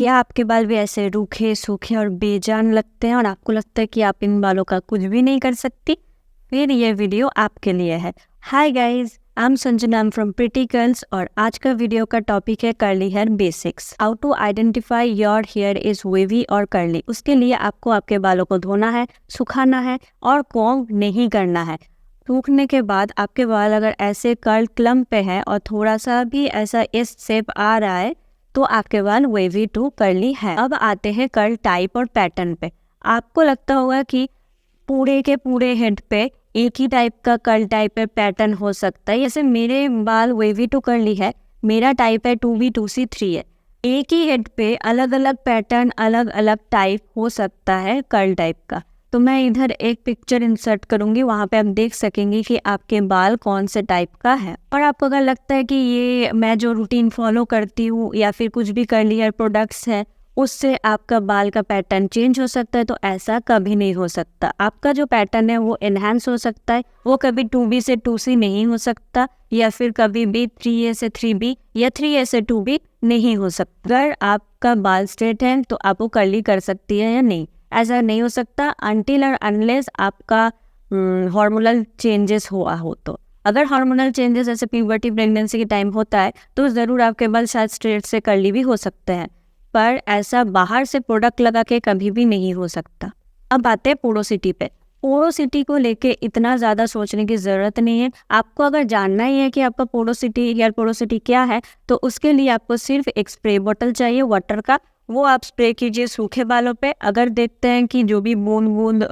क्या आपके बाल भी ऐसे रूखे, सूखे और बेजान लगते हैं और आपको लगता है कि आप इन बालों का कुछ भी नहीं कर सकती? फिर ये वीडियो आपके लिए है। Hi guys, I am Sanjana, I am from pretty girls और आज का वीडियो का टॉपिक है curly hair basics. How to identify your hair is wavy और कर्ली। उसके लिए आपको आपके बालों को धोना है, सुखाना है और कॉम्ब नहीं करना है। सूखने के बाद आपके बाल अगर ऐसे कर्ल क्लम्प पे है और थोड़ा सा भी ऐसा इस शेप आ रहा है तो आपके बाल वेवी टू कर्ली है। अब आते हैं कर्ल टाइप और पैटर्न पे। आपको लगता होगा कि पूरे के पूरे हेड पे एक ही टाइप का कर्ल टाइप है, पैटर्न हो सकता है। जैसे मेरे बाल वेवी टू कर्ली है, मेरा टाइप है 2B 2C 3 है। एक ही हेड पे अलग अलग पैटर्न, अलग अलग टाइप हो सकता है कर्ल टाइप का। तो मैं इधर एक पिक्चर इंसर्ट करूंगी, वहाँ पे आप देख सकेंगे कि आपके बाल कौन से टाइप का है। और आपको अगर लगता है कि ये मैं जो रूटीन फॉलो करती हूँ या फिर कुछ भी कर्ली हेयर प्रोडक्ट्स है उससे आपका बाल का पैटर्न चेंज हो सकता है, तो ऐसा कभी नहीं हो सकता। आपका जो पैटर्न है वो एनहांस हो सकता है, वो कभी 2B से 2C नहीं हो सकता या फिर कभी भी 3A से 3B या 3A से 2B नहीं हो सकता। अगर आपका बाल स्ट्रेट है तो आप वो कर्ली कर सकती है या नहीं, ऐसा नहीं हो सकता अनटिल और अनलेस आपका हार्मोनल चेंजेस हुआ हो। तो अगर हार्मोनल चेंजेस जैसे प्यूबर्टी, प्रेगनेंसी के टाइम होता है तो ज़रूर आपके बाल शायद स्ट्रेट से कर्ली भी हो सकते हैं, पर ऐसा बाहर से प्रोडक्ट लगा के कभी भी नहीं हो सकता। अब आते हैं पोरोसिटी पे। पोरोसिटी को लेके इतना ज़्यादा सोचने की ज़रूरत नहीं है। आपको अगर जानना ही है कि आपका पोरोसिटी, हेयर पोरोसिटी क्या है, तो उसके लिए आपको सिर्फ एक स्प्रे बोतल चाहिए वाटर का। वो आप स्प्रे कीजिए सूखे बालों पे। अगर देखते हैं कि जो भी बूंद बूंद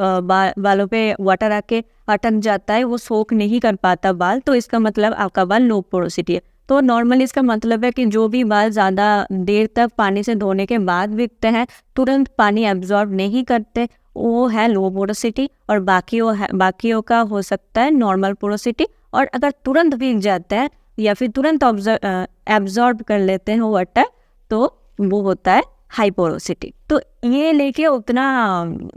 बालों पे वाटर आके अटक जाता है, वो सोख नहीं कर पाता बाल, तो इसका मतलब आपका बाल लो पोरोसिटी है। तो नॉर्मली इसका मतलब है कि जो भी बाल ज़्यादा देर तक पानी से धोने के बाद भीगते हैं, तुरंत पानी एब्जॉर्ब नहीं करते, वो है लो पोरोसिटी। और बाकियों का हो सकता है नॉर्मल पोरोसिटी। और अगर तुरंत भीग जाते हैं या फिर तुरंत एब्जॉर्ब कर लेते हैं वाटर, तो वो होता है हाई पोरोसिटी। तो ये लेके उतना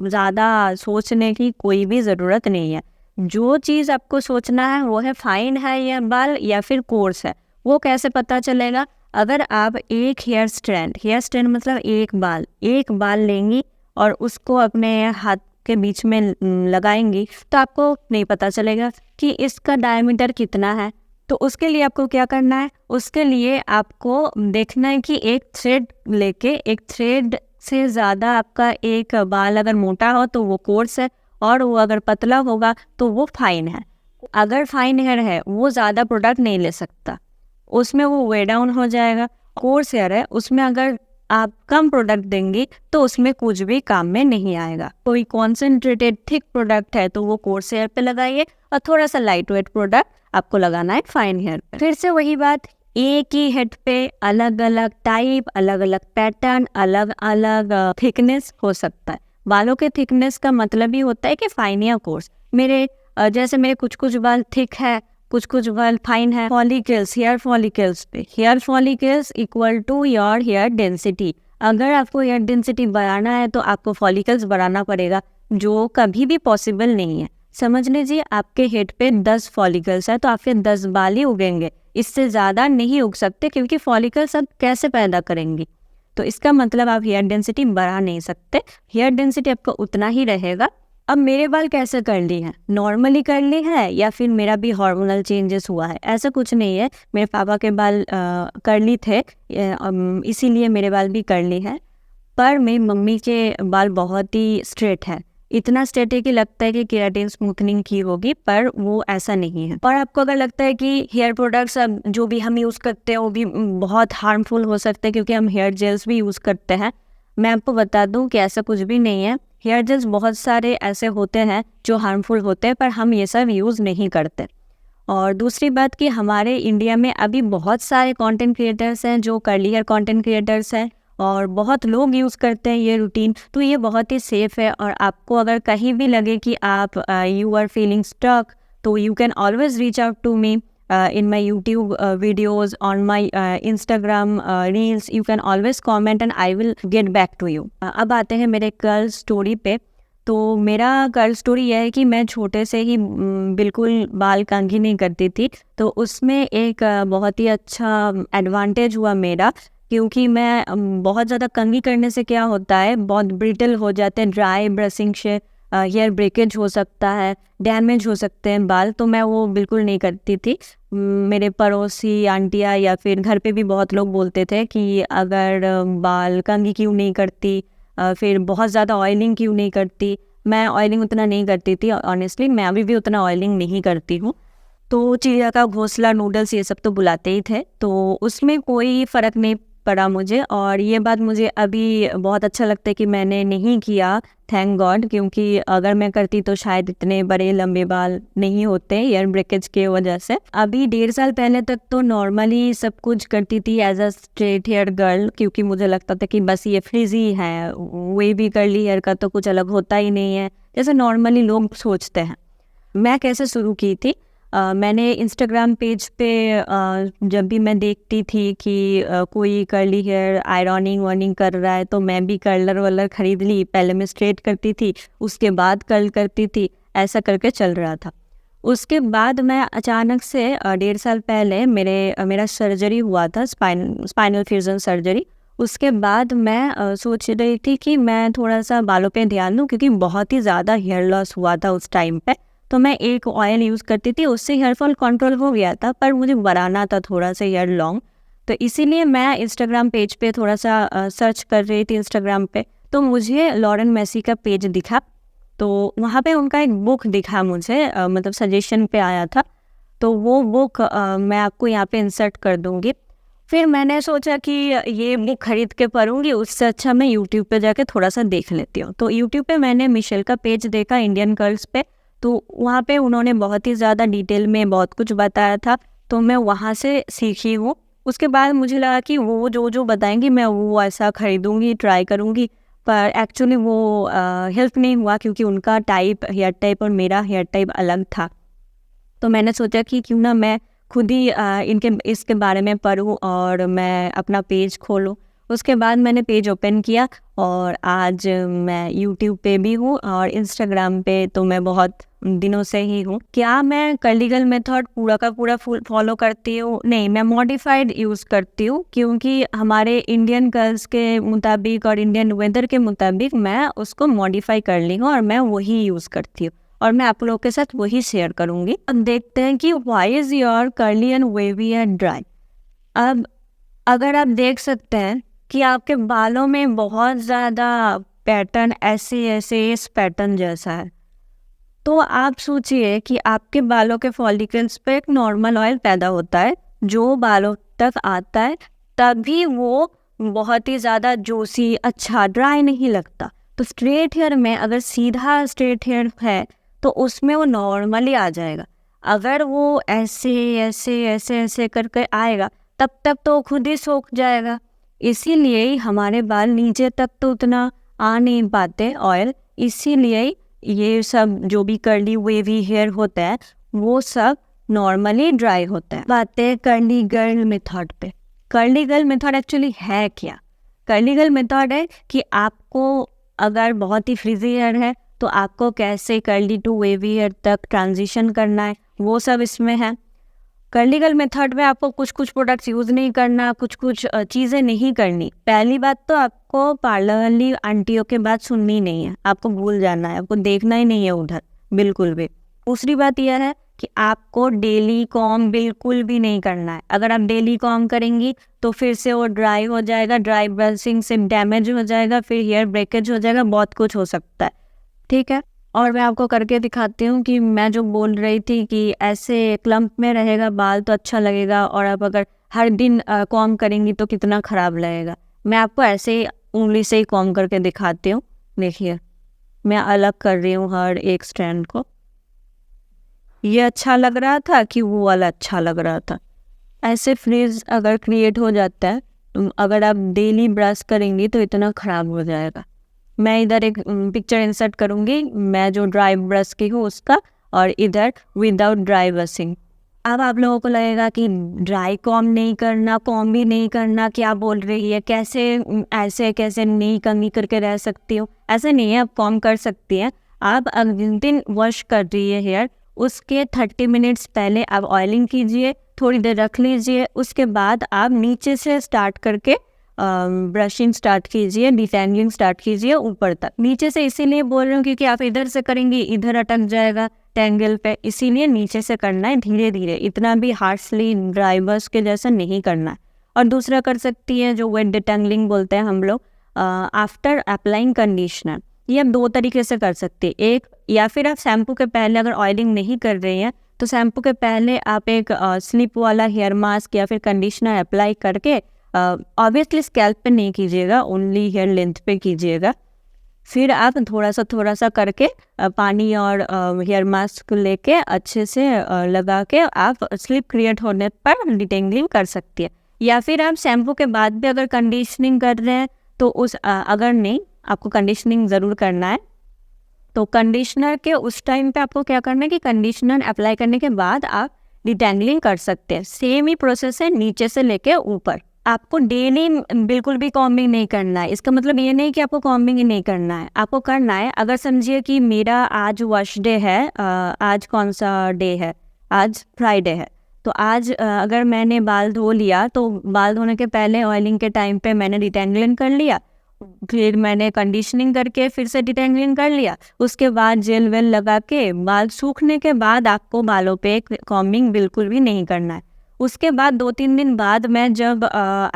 ज़्यादा सोचने की कोई भी ज़रूरत नहीं है। जो चीज़ आपको सोचना है वो है फाइन है या बाल या फिर कोर्स है। वो कैसे पता चलेगा? अगर आप एक हेयर स्ट्रैंड मतलब एक बाल लेंगी और उसको अपने हाथ के बीच में लगाएंगी, तो आपको नहीं पता चलेगा कि इसका डायमीटर कितना है। तो उसके लिए आपको क्या करना है? उसके लिए आपको देखना है कि एक थ्रेड लेके, एक थ्रेड से ज़्यादा आपका एक बाल अगर मोटा हो तो वो कोर्स है, और वो अगर पतला होगा तो वो फाइन है। अगर फाइन हेयर है वो ज़्यादा प्रोडक्ट नहीं ले सकता, उसमें वो वे डाउन हो जाएगा। कोर्स हेयर है, उसमें अगर आप कम प्रोडक्ट देंगी तो उसमें कुछ भी काम में नहीं आएगा। कोई कॉन्सेंट्रेटेड थिक प्रोडक्ट है तो वो कोर्स हेयर पे लगाइए, और थोड़ा सा लाइट वेट प्रोडक्ट आपको लगाना है फाइन हेयर पे। फिर से वही बात, एक ही हेड पे अलग अलग टाइप, अलग अलग पैटर्न, अलग अलग थिकनेस हो सकता है। बालों के थिकनेस का मतलब ही होता है कि फाइन या कोर्स। जैसे मेरे कुछ बाल थिक है, कुछ बाल फाइन है। फॉलिकल्स, हेयर फॉलिकल्स पे, hair follicles equal to your hair density. अगर आपको हेयर डेंसिटी बढ़ाना है तो आपको फॉलिकल्स बढ़ाना पड़ेगा, जो कभी भी पॉसिबल नहीं है। समझ लीजिए आपके हेड पे 10 फॉलिकल्स है तो आपके 10 बाल ही उगेंगे, इससे ज़्यादा नहीं उग सकते, क्योंकि फॉलिकल्स आप कैसे पैदा करेंगी? तो इसका मतलब आप हेयर डेंसिटी बढ़ा नहीं सकते, हेयर डेंसिटी आपका उतना ही रहेगा। अब मेरे बाल कैसे कर्ली हैं? नॉर्मली कर्ली है या फिर मेरा भी हार्मोनल चेंजेस हुआ है? ऐसा कुछ नहीं है। मेरे पापा के बाल कर्ली थे, इसीलिए मेरे बाल भी कर्ली हैं। पर मेरी मम्मी के बाल बहुत ही स्ट्रेट है, इतना स्ट्रेट है कि लगता है कि केराटिन स्मूथनिंग की होगी, पर वो ऐसा नहीं है। और आपको अगर लगता है कि हेयर प्रोडक्ट्स जो भी हम यूज़ करते हैं वो भी बहुत हार्मफुल हो सकते हैं, क्योंकि हम हेयर जेल्स भी यूज़ करते हैं, मैं आपको बता दूं कि ऐसा कुछ भी नहीं है। हेयर जेल्स बहुत सारे ऐसे होते हैं जो हार्मफुल होते हैं, पर हम ये सब यूज़ नहीं करते। और दूसरी बात कि हमारे इंडिया में अभी बहुत सारे कंटेंट क्रिएटर्स हैं जो कर्ली हेयर कंटेंट क्रिएटर्स हैं, और बहुत लोग यूज़ करते हैं ये रूटीन, तो ये बहुत ही सेफ़ है। और आपको अगर कहीं भी लगे कि आप यू आर फीलिंग स्टक, तो you can always reach out to me in my YouTube videos, on my Instagram reels. You can always comment and I will get back to you. अब आते हैं मेरे कर्ल स्टोरी पे। तो मेरा curl story यह है कि मैं छोटे से ही बिल्कुल बाल कंघी नहीं करती थी, तो उसमें एक बहुत ही अच्छा एडवांटेज हुआ मेरा क्योंकि मैं बहुत ज़्यादा कंघी करने से क्या होता है, बहुत ब्रिटल हो जाते हैं, ड्राई ब्रशिंग से हेयर ब्रेकेज हो सकता है, डैमेज हो सकते हैं बाल, तो मैं वो बिल्कुल नहीं करती थी। मेरे पड़ोसी आंटियाँ या फिर घर पे भी बहुत लोग बोलते थे कि अगर बाल कंघी क्यों नहीं करती, फिर बहुत ज़्यादा ऑयलिंग क्यों नहीं करती। मैं ऑयलिंग उतना नहीं करती थी, ऑनेस्टली मैं अभी भी उतना ऑयलिंग नहीं करती हूँ। तो चिड़िया का घोंसला, नूडल्स ये सब तो बुलाते ही थे, तो उसमें कोई फ़र्क नहीं पड़ा मुझे। और ये बात मुझे अभी बहुत अच्छा लगता है कि मैंने नहीं किया, थैंक गॉड, क्योंकि अगर मैं करती तो शायद इतने बड़े लंबे बाल नहीं होते हेयर ब्रेकेज के वजह से। अभी 1.5 साल पहले तक तो नॉर्मली सब कुछ करती थी as a straight hair girl, क्योंकि मुझे लगता था कि बस ये फ्रिजी है, वेवी कर्ली हेयर का तो कुछ अलग होता ही नहीं है, जैसे नॉर्मली लोग सोचते हैं। मैं कैसे शुरू की थी, मैंने इंस्टाग्राम पेज पे जब भी मैं देखती थी कि कोई कर्ली हेयर आयरनिंग वायरनिंग कर रहा है, तो मैं भी कर्लर वर्लर ख़रीद ली। पहले मैं स्ट्रेट करती थी, उसके बाद कर्ल करती थी, ऐसा करके चल रहा था। उसके बाद मैं अचानक से 1.5 साल पहले मेरा सर्जरी हुआ था, स्पाइनल फ्यूजन सर्जरी। उसके बाद मैं सोच रही थी कि मैं थोड़ा सा बालों पे ध्यान दूँ, क्योंकि बहुत ही ज़्यादा हेयर लॉस हुआ था उस टाइम पे। तो मैं एक ऑयल यूज़ करती थी, उससे हेयर फॉल कंट्रोल हो गया था, पर मुझे बढ़ाना था थोड़ा सा हेयर लॉन्ग। तो इसीलिए मैं इंस्टाग्राम पेज पे थोड़ा सा सर्च कर रही थी इंस्टाग्राम पे, तो मुझे लॉरेन मैसी का पेज दिखा। तो वहाँ पे उनका एक बुक दिखा मुझे, मतलब सजेशन पे आया था, तो वो बुक मैं आपको यहाँ पे इंसर्ट कर दूँगी। फिर मैंने सोचा कि ये बुक खरीद के पढ़ूंगी, उससे अच्छा मैं यूट्यूब पे जाके थोड़ा सा देख लेती हूँ। तो यूट्यूब पे मैंने मिशेल का पेज देखा, इंडियन कर्ल्स पे, तो वहाँ पे उन्होंने बहुत ही ज़्यादा डिटेल में बहुत कुछ बताया था, तो मैं वहाँ से सीखी हूँ। उसके बाद मुझे लगा कि वो जो जो बताएंगी मैं वो ऐसा खरीदूँगी, ट्राई करूँगी, पर एक्चुअली वो हेल्प नहीं हुआ, क्योंकि उनका हेयर टाइप और मेरा हेयर टाइप अलग था। तो मैंने सोचा कि क्यों ना मैं खुद ही इसके बारे में पढूं और मैं अपना पेज खोलूं। उसके बाद मैंने पेज ओपन किया और आज मैं यूट्यूब पे भी हूँ और इंस्टाग्राम पे तो मैं बहुत दिनों से ही हूँ। क्या मैं कर्ली गर्ल मेथड पूरा का पूरा फॉलो करती हूँ? नहीं, मैं मॉडिफाइड यूज़ करती हूँ, क्योंकि हमारे इंडियन गर्ल्स के मुताबिक और इंडियन वेदर के मुताबिक मैं उसको मॉडिफाई कर ली हूँ और मैं वही यूज़ करती हूँ और मैं आप लोगों के साथ वही शेयर करूँगी। अब देखते हैं कि why is your curly and wavy and dry. अब अगर आप देख सकते हैं कि आपके बालों में बहुत ज़्यादा पैटर्न ऐसे इस पैटर्न जैसा है, तो आप सोचिए कि आपके बालों के फॉलिकल्स पे एक नॉर्मल ऑयल पैदा होता है जो बालों तक आता है, तभी वो बहुत ही ज़्यादा जूसी, अच्छा, ड्राई नहीं लगता। तो स्ट्रेट हेयर में अगर सीधा स्ट्रेट हेयर है तो उसमें वो नॉर्मली आ जाएगा। अगर वो ऐसे करके आएगा तब तक तो खुद ही सूख जाएगा। इसीलिए ही हमारे बाल नीचे तक तो उतना आ नहीं पाते ऑयल, इसीलिए ये सब जो भी कर्ली वेवी हेयर होता है वो सब नॉर्मली ड्राई होता है। बातें कर्ली गर्ल मेथड पे। कर्ली गर्ल मेथड एक्चुअली है क्या? कर्ली गर्ल मेथड है कि आपको अगर बहुत ही फ्रिजी हेयर है तो आपको कैसे कर्ली टू वेवी हेयर तक ट्रांजिशन करना है, वो सब इसमें है। कर्ली गर्ल मेथड में आपको कुछ प्रोडक्ट्स यूज़ नहीं करना, कुछ चीज़ें नहीं करनी। पहली बात तो आपको पार्लर वाली आंटियों के बात सुननी नहीं है, आपको भूल जाना है, आपको देखना ही नहीं है उधर बिल्कुल भी। दूसरी बात यह है कि आपको डेली कॉम बिल्कुल भी नहीं करना है। अगर आप डेली कॉम करेंगी तो फिर से वो ड्राई हो जाएगा, ड्राई ब्रशिंग से डैमेज हो जाएगा, फिर हेयर ब्रेकेज हो जाएगा, बहुत कुछ हो सकता है, ठीक है। और मैं आपको करके दिखाती हूँ कि मैं जो बोल रही थी कि ऐसे क्लम्प में रहेगा बाल तो अच्छा लगेगा, और आप अगर हर दिन कॉम करेंगी तो कितना ख़राब लगेगा। मैं आपको ऐसे ही उंगली से ही कॉम करके दिखाती हूँ। देखिए, मैं अलग कर रही हूँ हर एक स्ट्रैंड को। ये अच्छा लग रहा था कि वो वाला अच्छा लग रहा था। ऐसे फ्रिज अगर क्रिएट हो जाता है तो अगर आप डेली ब्रश करेंगी तो इतना ख़राब हो जाएगा। मैं इधर एक पिक्चर इंसर्ट करूँगी, मैं जो ड्राई ब्रश की हूँ उसका, और इधर विदाउट ड्राई ब्रशिंग। अब आप लोगों को लगेगा कि ड्राई कॉम नहीं करना, कॉम भी नहीं करना, क्या बोल रही है, कैसे ऐसे कैसे नहीं कंघी करके रह सकती हो? ऐसे नहीं है, आप कॉम कर सकती हैं। आप जिस दिन वॉश कर रही है हेयर उसके 30 मिनट्स पहले आप ऑयलिंग कीजिए, थोड़ी देर रख लीजिए, उसके बाद आप नीचे से स्टार्ट करके ब्रशिंग स्टार्ट कीजिए, डिटेंगलिंग स्टार्ट कीजिए ऊपर तक। नीचे से इसीलिए बोल रही हूँ क्योंकि आप इधर से करेंगे इधर अटक जाएगा टेंगल पे, इसीलिए नीचे से करना है धीरे धीरे, इतना भी हार्शली ड्राई ब्रश के जैसा नहीं करना है। और दूसरा कर सकती है जो वेट डिटेंगलिंग बोलते हैं हम लोग, आफ्टर अप्लाइंग कंडीशनर। ये आप 2 तरीके से कर सकते हैं। एक, या फिर आप शैम्पू के पहले अगर ऑयलिंग नहीं कर रही हैं तो शैम्पू के पहले आप एक स्लिप वाला हेयर मास्क या फिर कंडीशनर अप्लाई करके, ऑब्वियसली स्कैल्प पे नहीं कीजिएगा, ओनली हेयर लेंथ पे कीजिएगा। फिर आप थोड़ा सा करके पानी और हेयर मास्क लेके अच्छे से लगा के आप स्लिप क्रिएट होने पर डिटेंगलिंग कर सकती है। या फिर आप शैम्पू के बाद भी अगर कंडीशनिंग कर रहे हैं तो अगर नहीं, आपको कंडीशनिंग ज़रूर करना है तो कंडीशनर के उस टाइम पे आपको क्या करना है कि कंडीशनर अप्लाई करने के बाद आप डिटेंगलिंग कर सकते हैं। सेम ही प्रोसेस है नीचे से लेके ऊपर। आपको डेली बिल्कुल भी कॉम्बिंग नहीं करना है। इसका मतलब ये नहीं कि आपको कॉम्बिंग ही नहीं करना है, आपको करना है। अगर समझिए कि मेरा आज वॉश डे है, आज कौन सा डे है, आज फ्राइडे है, तो आज अगर मैंने बाल धो लिया तो बाल धोने के पहले ऑयलिंग के टाइम पे मैंने डिटेंगलिंग कर लिया, फिर मैंने कंडीशनिंग करके फिर से डिटेंगलिंग कर लिया, उसके बाद जेल वेल लगा के बाल सूखने के बाद आपको बालों पे कॉम्बिंग बिल्कुल भी नहीं करना है। उसके बाद 2-3 दिन बाद मैं जब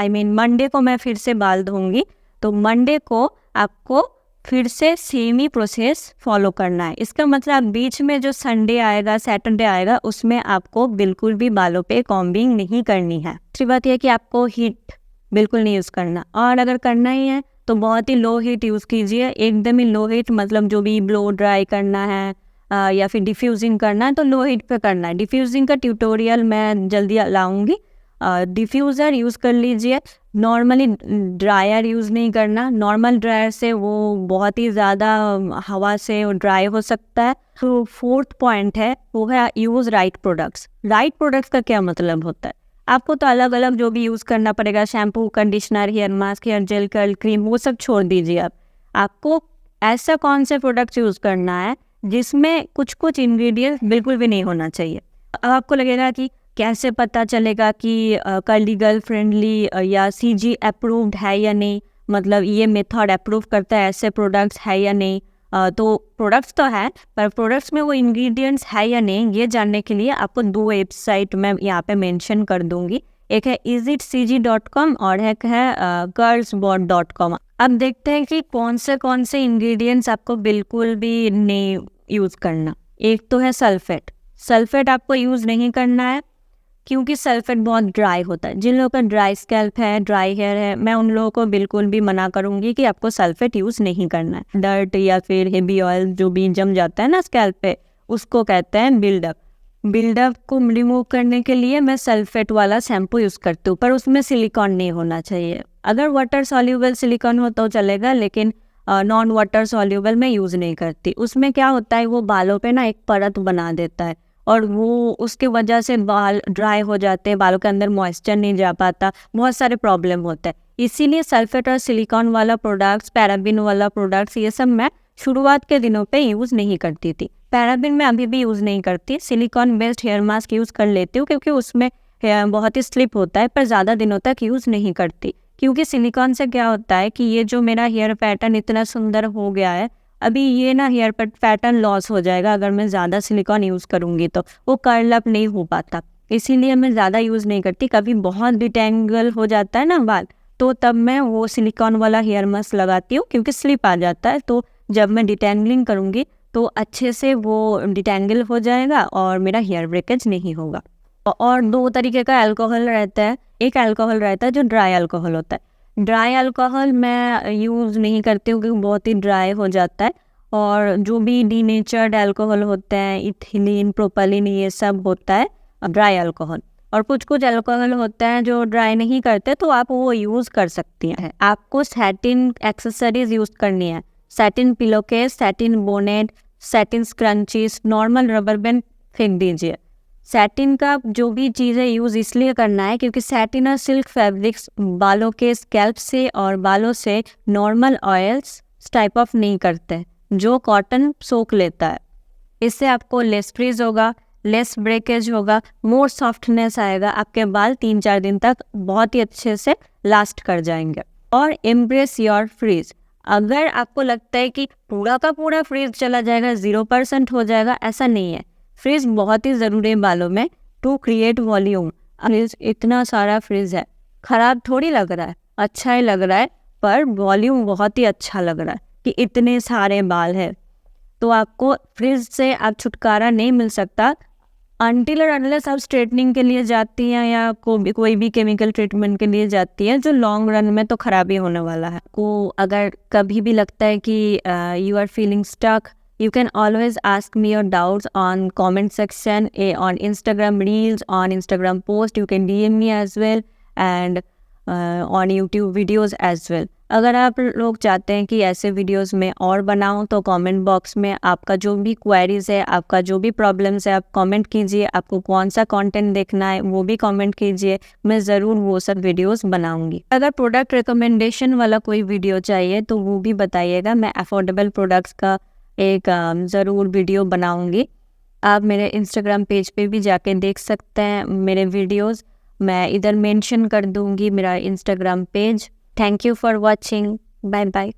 मंडे को मैं फिर से बाल धोऊंगी तो मंडे को आपको फिर से सेम ही प्रोसेस फॉलो करना है। इसका मतलब बीच में जो संडे आएगा, सैटरडे आएगा, उसमें आपको बिल्कुल भी बालों पे कॉम्बिंग नहीं करनी है। दूसरी बात यह कि आपको हीट बिल्कुल नहीं यूज़ करना, और अगर करना ही है तो बहुत ही लो हीट यूज़ कीजिए। एकदम ही लो हीट, मतलब जो भी ब्लो ड्राई करना है या फिर डिफ्यूजिंग करना है तो लो हीट पे करना है। डिफ्यूजिंग का ट्यूटोरियल मैं जल्दी लाऊंगी। डिफ्यूज़र यूज़ कर लीजिए, नॉर्मली ड्रायर यूज़ नहीं करना। नॉर्मल ड्रायर से वो बहुत ही ज़्यादा हवा से ड्राई हो सकता है। तो 4th पॉइंट है वो है use right products. Right products का क्या मतलब होता है? आपको तो अलग अलग जो भी यूज़ करना पड़ेगा, shampoo, conditioner, hair mask, hair gel, curl cream, वो सब छोड़ दीजिए। आपको ऐसा कौन से प्रोडक्ट्स यूज़ करना है जिसमें कुछ कुछ इंग्रेडिएंट्स बिल्कुल भी नहीं होना चाहिए। अब आपको लगेगा कि कैसे पता चलेगा कि कर्ली गर्ल फ्रेंडली या CG अप्रूव्ड है या नहीं, मतलब ये मेथड अप्रूव करता है ऐसे प्रोडक्ट्स है या नहीं। तो प्रोडक्ट्स तो है, पर प्रोडक्ट्स में वो इंग्रेडिएंट्स है या नहीं ये जानने के लिए आपको 2 वेबसाइट मैं यहाँ पे मेंशन कर दूंगी। एक है easitcg.com और एक है girlsbot.com। अब देखते हैं कि कौन से इंग्रेडिएंट्स आपको बिल्कुल भी नहीं यूज़ करना। एक तो है सल्फेट। सल्फेट आपको यूज़ नहीं करना है क्योंकि सल्फेट बहुत ड्राई होता है। जिन लोगों का ड्राई स्कैल्प है, ड्राई हेयर है, मैं उन लोगों को बिल्कुल भी मना करूँगी कि आपको सल्फेट यूज़ नहीं करना है। डर्ट या फिर हेवी ऑयल जो भी जम जाता है ना स्कैल्प पे, उसको कहते हैं बिल्डअप। बिल्डअप को रिमूव करने के लिए मैं सल्फेट वाला शैम्पू यूज़ करती हूँ, पर उसमें सिलिकॉन नहीं होना चाहिए। अगर वाटर सॉल्यूबल सिलिकॉन हो तो चलेगा, लेकिन नॉन वाटर सॉल्यूबल मैं यूज़ नहीं करती। उसमें क्या होता है, वो बालों पे ना एक परत बना देता है और वो उसके वजह से बाल ड्राई हो जाते हैं, बालों के अंदर मॉइस्चर नहीं जा पाता, बहुत सारे प्रॉब्लम होते हैं। इसीलिए सल्फेट और सिलिकॉन वाला प्रोडक्ट्स, पैराबिन वाला प्रोडक्ट्स, ये सब मैं शुरुआत के दिनों पे यूज़ नहीं करती थी। पैराबिन मैं अभी भी यूज़ नहीं करती। Silicone based hair mask use कर लेती हूँ क्योंकि उसमें बहुत ही स्लिप होता है, पर ज़्यादा दिनों तक यूज़ नहीं करती। क्योंकि सिलिकॉन से क्या होता है कि ये जो मेरा हेयर पैटर्न इतना सुंदर हो गया है, अभी ये ना हेयर पैटर्न लॉस हो जाएगा अगर मैं ज़्यादा सिलिकॉन यूज़ करूँगी, तो वो कर्ल अप नहीं हो पाता। इसीलिए मैं ज़्यादा यूज़ नहीं करती। कभी बहुत डिटेंगल हो जाता है ना बाल, तो तब मैं वो सिलिकॉन वाला हेयर मास्क लगाती हूँ क्योंकि स्लिप आ जाता है। तो जब मैं डिटेंगलिंग करूँगी तो अच्छे से वो डिटेंगल हो जाएगा और मेरा हेयर ब्रेकेज नहीं होगा। और 2 तरीके का अल्कोहल रहता है। एक अल्कोहल रहता है जो ड्राई अल्कोहल होता है। ड्राई अल्कोहल मैं यूज़ नहीं करती हूँ क्योंकि बहुत ही ड्राई हो जाता है। और जो भी डीनेचर्ड अल्कोहल होते हैं, इथिलीन, प्रोपेलिन, ये सब होता है ड्राई अल्कोहल। और कुछ कुछ अल्कोहल होते हैं जो ड्राई नहीं करते, तो आप वो यूज़ कर सकती हैं। आपको सैटिन एक्सेसरीज यूज़ करनी है, satin pillow case, satin bonnet, satin scrunchies, normal rubber band फेंक दीजिए। सैटिन का जो भी चीज़ें यूज़ इसलिए करना है क्योंकि सैटिन और सिल्क फैब्रिक्स बालों के स्कैल्प से और बालों से नॉर्मल ऑयल्स टाइप ऑफ नहीं करते, जो कॉटन सोख लेता है। इससे आपको लेस फ्रीज होगा, लेस ब्रेकेज होगा, मोर सॉफ्टनेस आएगा, आपके बाल 3-4 दिन तक बहुत ही अच्छे से लास्ट कर जाएंगे। और एम्ब्रेस योर फ्रीज। अगर आपको लगता है कि पूरा का पूरा फ्रीज चला जाएगा, 0% हो जाएगा, ऐसा नहीं है। फ्रीज बहुत ही ज़रूरी है बालों में टू क्रिएट वॉल्यूम। फ्रीज इतना सारा फ्रीज है, खराब थोड़ी लग रहा है, अच्छा ही लग रहा है, पर वॉल्यूम बहुत ही अच्छा लग रहा है कि इतने सारे बाल हैं। तो आपको फ्रिज से आप छुटकारा नहीं मिल सकता अनटिल और अनलेस आप स्ट्रेटनिंग के लिए जाती हैं या कोई भी केमिकल ट्रीटमेंट के लिए जाती है, जो लॉन्ग रन में तो खराबी होने वाला है। को अगर कभी भी लगता है कि you are feeling stuck, you can always ask me your doubts on comment section, on Instagram reels, on Instagram post. You can DM me as well and on YouTube videos as well. अगर आप लोग चाहते हैं कि ऐसे videos में और बनाऊं तो कमेंट बॉक्स में आपका जो भी क्वेरीज है, आपका जो भी प्रॉब्लम्स है, आप कमेंट कीजिए। आपको कौन सा कंटेंट देखना है वो भी कमेंट कीजिए, मैं ज़रूर वो सब वीडियोस बनाऊंगी। अगर प्रोडक्ट रिकमेंडेशन वाला कोई वीडियो चाहिए तो वो भी बताइएगा, मैं अफोर्डेबल प्रोडक्ट्स का एक ज़रूर वीडियो बनाऊंगी। आप मेरे इंस्टाग्राम पेज पे भी जाके देख सकते हैं मेरे वीडियोस, मैं इधर मेंशन कर दूंगी मेरा Instagram page. Thank you for watching, bye bye.